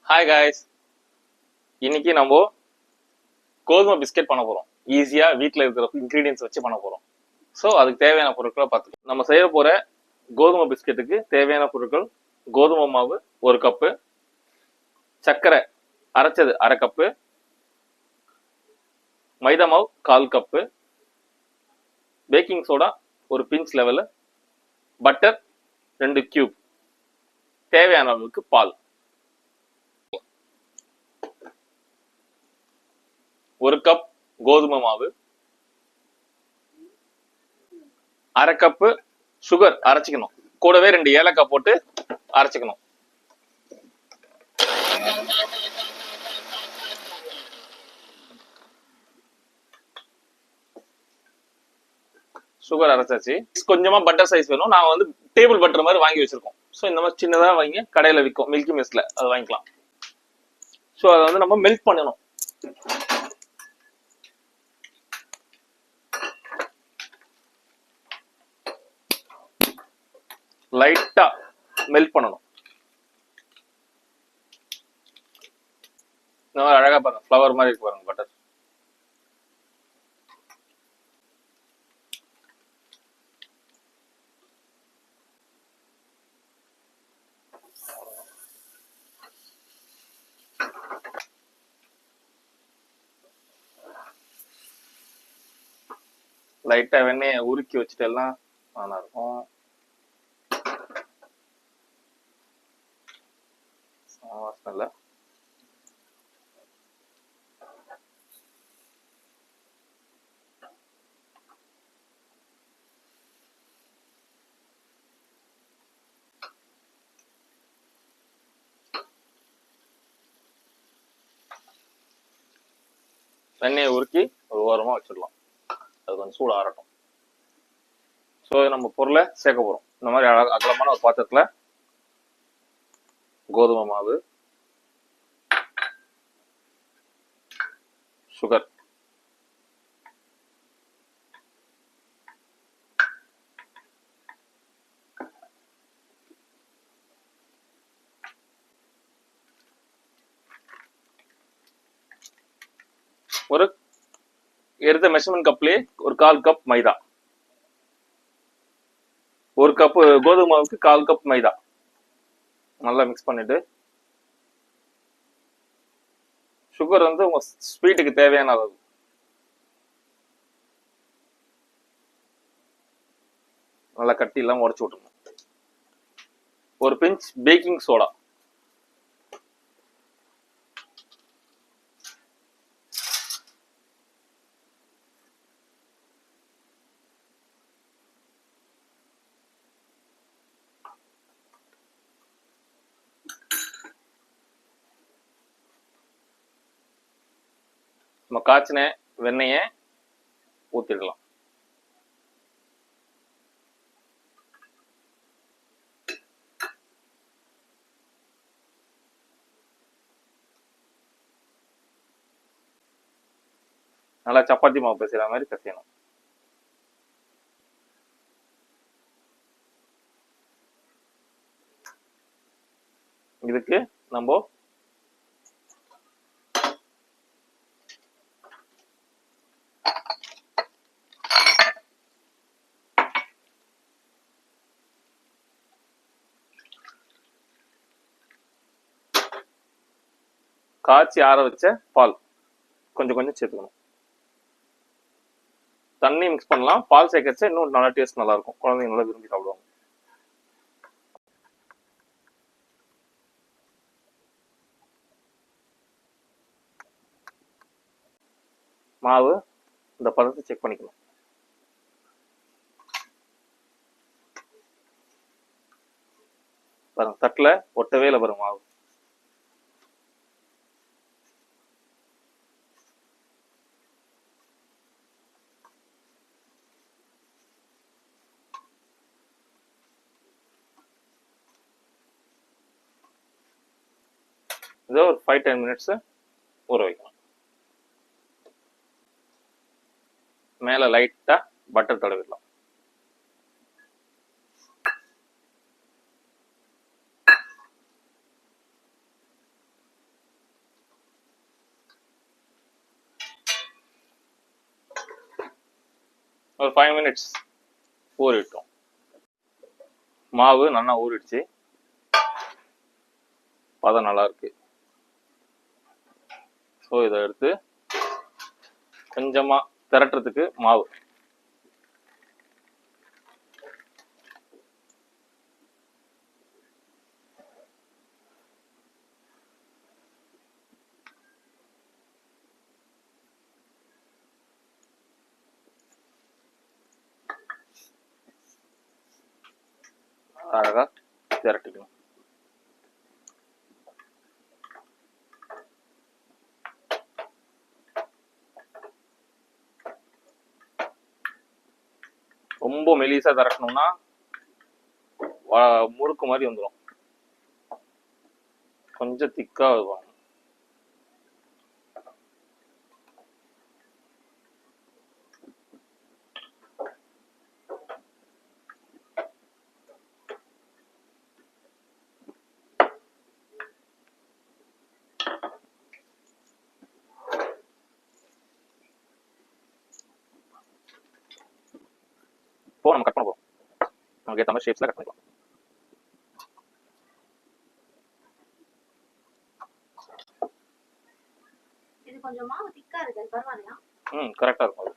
Hi guys, இன்னைக்கு நம்ம கோதுமை பிஸ்கெட் பண்ண போறோம். ஈஸியா வீட்டில் இருக்கிற இன்கிரீடியன்ஸ் வச்சு பண்ண போறோம். ஸோ அதுக்கு தேவையான பொருட்களை பார்த்துக்கலாம். நம்ம செய்ய போற கோதுமை பிஸ்கெட்டுக்கு தேவையான பொருட்கள்: கோதுமை மாவு 1 கப்பு, சர்க்கரை அரைச்சது 1/2 கப்பு, மைதா மாவு 1/4 கப்பு, பேக்கிங் சோடா ஒரு பிஞ்ச் லெவலு, பட்டர் 2 கியூப், தேவையான அளவுக்கு பால். 1 கப் கோதுமை மாவு, 1/2 கப்பு சுகர் அரைச்சிக்கணும். கூடவே 2 ஏலக்காய் போட்டு அரைச்சிக்கணும். சுகர் அரைச்சாச்சு. கொஞ்சமா பட்டர் சைஸ் வேணும். நாங்க வந்து டேபிள் பட்டர் மாதிரி வாங்கி வச்சிருக்கோம். ஸோ இந்த மாதிரி சின்னதா வாங்கி கடையில விற்கும், மில்கி மிஸ்ட்ல அதை வாங்கிக்கலாம். ஸோ அதை வந்து நம்ம மெல்ட் பண்ணணும். லைட்டா மெல்ட் பண்ணணும். இந்த மாதிரி அழகா பாருங்க, ஃப்ளவர் மாதிரி இருக்கு பாருங்க பட்டர். லைட்டா வெண்ணெயை உருக்கி வச்சுட்டு எல்லாம் நல்லா இருக்கும். வாசனை வெண்ணெயை உருக்கி ஒரு ஓரமா வச்சிடலாம். அது கொஞ்சம் சூடு ஆறட்டும். ஸோ நம்ம பொருளை சேர்க்க போறோம். இந்த மாதிரி அகலமான ஒரு பாத்திரத்துல கோதுமை மாவு, சுகர், ஒரு எடுத்த மெஷர்மெண்ட் கப்லயே ஒரு 1/4 கப் மைதா, 1 கப் கோதுமை மாவுக்கு 1/4 கப் மைதா நல்லா மிக்ஸ் பண்ணிட்டு, சுகர் வந்து உங்க ஸ்வீட்டுக்கு தேவையான அளவு, நல்லா கட்டி இல்லாம உடச்சு விட்டுணும். ஒரு பிஞ்ச் பேக்கிங் சோடா, நம்ம காய்ச்சின வெண்ணெயை ஊத்திடலாம். நல்லா சப்பாத்தி மாவு பிசைற மாதிரி பிசையணும். இதுக்கு நம்ம காய்ச்சி ஆற வச்ச பால் கொஞ்சம் கொஞ்சம் சேர்த்துக்கணும். தண்ணி மிக்ஸ் பண்ணலாம். பால் சேர்க்கச்ச இன்னும் நல்லா டேஸ்ட் நல்லா இருக்கும். குழந்தைங்க நல்லா விரும்பி சாப்பிடுவாங்க. மாவு இந்த பதத்தை செக் பண்ணிக்கணும். பாருங்க, தட்டுல ஒட்டவே இல்லை பாருங்க மாவு. இதை ஒரு 5-10 மினிட்ஸ் ஊற வைக்கணும். மேல லைட்டா பட்டர் தடவிடலாம். ஒரு 5 மினிட்ஸ் ஊறிட்டோம். மாவு நல்லா ஊறிடுச்சு, பதம் நல்லா இருக்கு. ஸோ இதை எடுத்து கொஞ்சமா திரட்டுறதுக்கு மாவு அழகா திரட்டிக்கணும். ரொம்ப மெலிசா திரட்டணும்னா முறுக்கு மாதிரி வந்துடும். கொஞ்சம் திக்கா இருக்கும். இப்போ நம்ம கட் பண்ண போறோம். நமக்கு ஏற்ற மாதிரி ஷேப்ஸ்ல கட் பண்ணிக்கலாம். இது கொஞ்சம் மாவு திக்கா இருக்கு, பரவாயில்லையா? கரெக்டா இருக்கும்.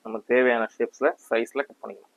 நம்ம தேவையான ஷேப்ஸ்ல சைஸ்ல கட் பண்ணிக்கலாம்.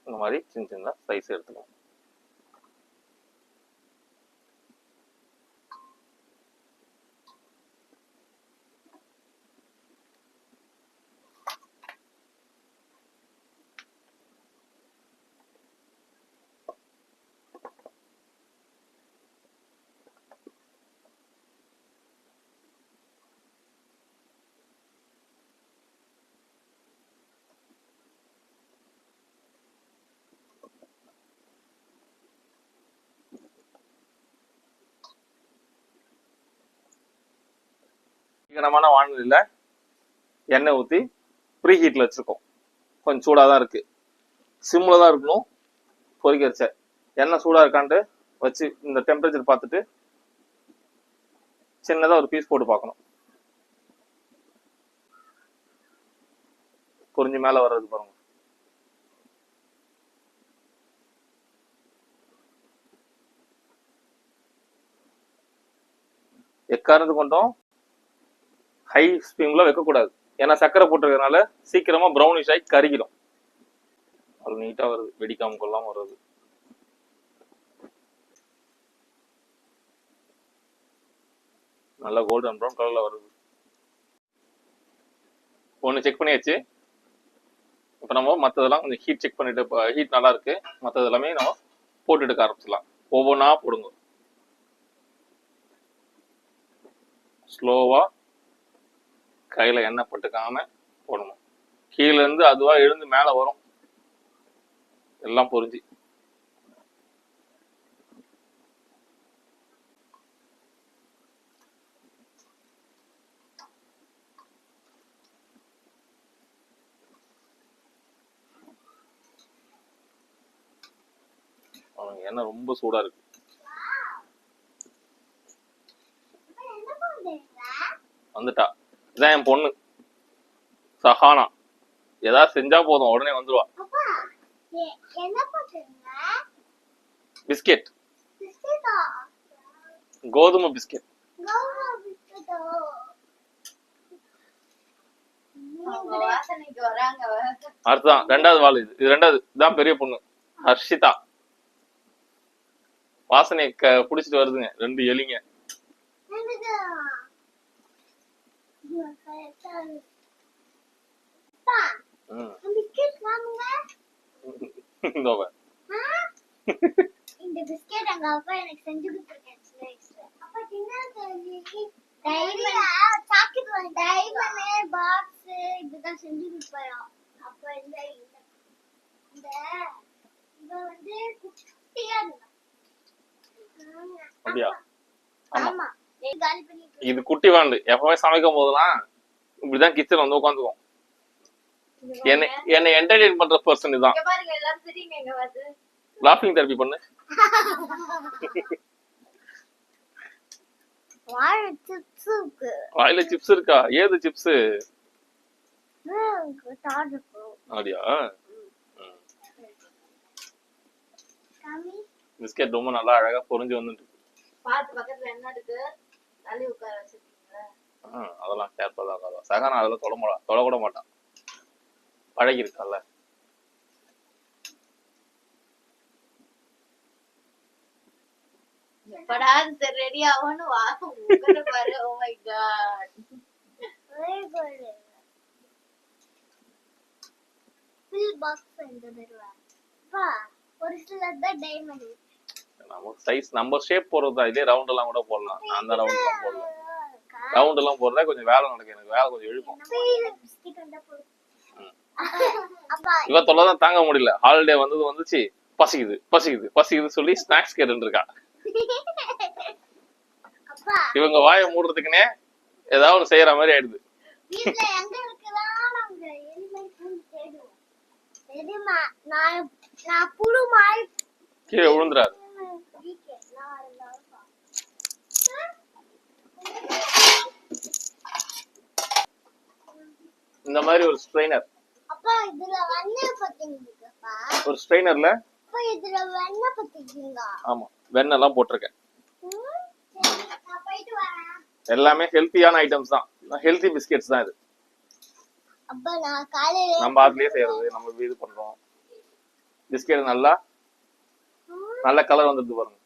இந்த மாதிரி சின்ன சின்ன சைஸ் எடுத்துக்கலாம். கனமான வானிலையில எண்ணெய் ஊற்றி ப்ரீ ஹீட்ல வச்சிருக்கோம். கொஞ்சம் சூடாக தான் இருக்கு, சிம்ல தான் இருக்கணும். பொறிக்க வச்ச எண்ணெய் சூடா இருக்கான்ட்டு வச்சு இந்த டெம்பரேச்சர் பார்த்துட்டு சின்னதாக ஒரு பீஸ் போட்டு பார்க்கணும். பொரிஞ்சு மேலே வர்றது பாருங்க. எக்காரணத்து கொண்டும் ஹை ஸ்பீம்ல வைக்கக்கூடாது. ஏன்னா சக்கரை போட்டிருக்கிறதுனால சீக்கிரமா ப்ரௌனிஷ் ஆகி கருகிடும். அது நீட்டா வருது, வெடிக்காம கொள்ளாம வருது. நல்லா கோல்டன் ப்ரௌன் கலர்ல வருது. ஒன்று செக் பண்ணியாச்சு. இப்போ நம்ம மற்றதெல்லாம் கொஞ்சம் ஹீட் செக் பண்ணிட்டு, ஹீட் நல்லா இருக்கு, மற்றது எல்லாமே நம்ம போட்டு எடுக்க ஆரம்பிச்சிடலாம். ஒவ்வொன்றா போடுங்க, ஸ்லோவா, கையில எண்ணெய் பட்டுக்காம போடணும். கீழே இருந்து அதுவா எழுந்து மேல வரும், எல்லாம் பொரிஞ்சு. எண்ணெய் ரொம்ப சூடா இருக்கு. வந்துட்டா, இதான் என் பொண்ணு சஹானா. ஏதாவது செஞ்சா போதும் உடனே வந்துருவா. பிஸ்கெட், கோதுமை பிஸ்கெட். அடுத்ததான் ரெண்டாவது வாள். இது ரெண்டாவது தான் பெரிய பொண்ணு ஹர்ஷிதா. வாசனை புடிச்சிட்டு வருதுங்க ரெண்டு எலிங்க. இந்த பிஸ்கெட் எங்க அப்பா எனக்கு செஞ்சு கொடுத்திருக்காரு. டைமண்ட் பாக்ஸ் இதுதான் செஞ்சு கொடுப்பாராம். அப்ப இந்த இந்த இவ வந்து குட்டியா இருந்தா. அப்படியா? ஆமா. ஆமா. காலி பண்ணிட்டு இது குட்டி வாண்டு. எப்பவுமே சமைக்கும் போதெல்லாம் இப்படிதான் கிச்சன் வந்து உட்காந்துக்கும். என்ன என்டர்டெயின் பண்ற பர்சன் இதுதான். இங்க பாருங்க எல்லாரும் சிரிங்க இங்க வந்து. லாஃபிங் தெரப்பி பண்ணு. வாழை சிப்ஸ் இருக்கு. வாயில சிப்ஸ் இருக்கா? ஏது சிப்ஸ்? தாடுக்கு. அப்படியா? காமி. பிஸ்கெட் ரொம்ப நல்லா அழகா பொரிஞ்சு வந்துட்டு இருக்கு. பாத்து பக்கத்துல என்ன இருக்கு? தள்ளி உட்கார வச்சிருக்கீங்களா? அதெல்லாம் கேர்ஃபுல்லா தான் உட்காருவா. சகனா அதெல்லாம் தொட கூட மாட்டான். பழகி இருக்கல்ல. எப்படா சரி ரெடி ஆகும்னு வா உட்கார பாரு. Oh my god. Very good. Fill box எங்க தருவா? பா ஒரு சிலர் தான் டைமண்ட். நம்ம சைஸ் நம்ம ஷேப் போடுறதா. இதே ரவுண்ட் எல்லாம் கூட போடலாம். அந்த ரவுண்ட் எல்லாம் போடலாம். ரவுண்ட் எல்லாம் போடுறதா கொஞ்சம் வேலை நடக்கும். எனக்கு வேலை கொஞ்சம் இழுக்கும். பிஸ்கட் வந்தா போடு. ம். அப்பா இவ தொல்லைதான் தாங்க முடியல. ஹாலிடே வந்துச்சு. பசிக்குது சொல்லி ஸ்நாக்ஸ் கேட்டு இருக்கா. அப்பா இவங்க வாயை மூடுறதுக்குன்னே ஏதாவது ஒண்ணு செய்யற மாதிரி ஆயிடுது. வீட்ல எங்க இருக்கலாம் நாங்க எலிமெண்ட் பூந்து தேடுவோம். தெரியுமா? நான் புழு மாதிரி கீழே விழுந்துறாரு. வீட்ல நான் இருந்தாலும் இந்த மாதிரி ஒரு ஸ்ட்ரெயினர். அப்பா இதுல வெண்ணெய் பத்திங்கப்பா. ஒரு ஸ்ட்ரெயினர்ல அப்பா இதுல வெண்ணெய் பத்திங்க. ஆமா வெண்ணெல்லாம் போட்டிருக்கேன். நான் போயிட்டு வரேன். எல்லாமே ஹெல்த்தியான ஐட்டம்ஸ் தான். ஹெல்த்தி பிஸ்கெட்ஸ் தான் இது. அப்பா நான் காலையில நம்ம ஆத்துலயே செய்யறது. நம்ம இது பண்றோம். பிஸ்கெட் நல்ல கலர் வந்துடுது பாருங்க.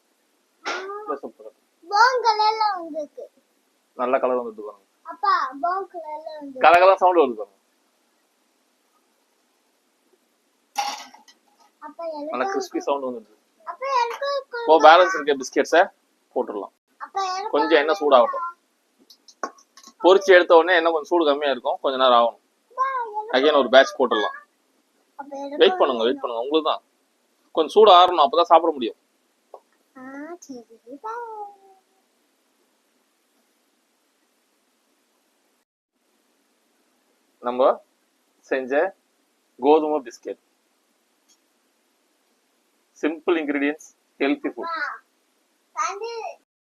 சூப்பர். ப்ரவுன் கலர்ல வந்திருக்கு. நல்ல கலர் வந்துடுது பாருங்க. அப்பா ப்ரவுன் கலர்ல வந்து கலகலா சவுண்ட் வருது பாருங்க. அப்பா நல்ல எனக்கு கிறிஸ்பி சவுண்ட் வந்துடுது. அப்பா எனக்கு இப்போ பேலன்ஸ் இருக்க பிஸ்கெட்ஸை போட்டுடலாம். அப்பா எனக்கு கொஞ்சம் எண்ணெய் சூடாகட்டும். பொரிச்சு எடுத்த உடனே எண்ணெய் கொஞ்சம் சூடு கம்மியா இருக்கும். கொஞ்ச நேரம் ஆகணும். அகைன் ஒரு பேட்ச் போட்டுடலாம். அப்பா எனக்கு வெயிட் பண்ணுங்க உங்களுக்கு தான் கொஞ்சம் சூடு ஆறணும். அப்பதான் சாப்பிட முடியும். சரி நம்ம செஞ்ச கோதுமை biscuit. Simple ingredients, healthy food. வந்து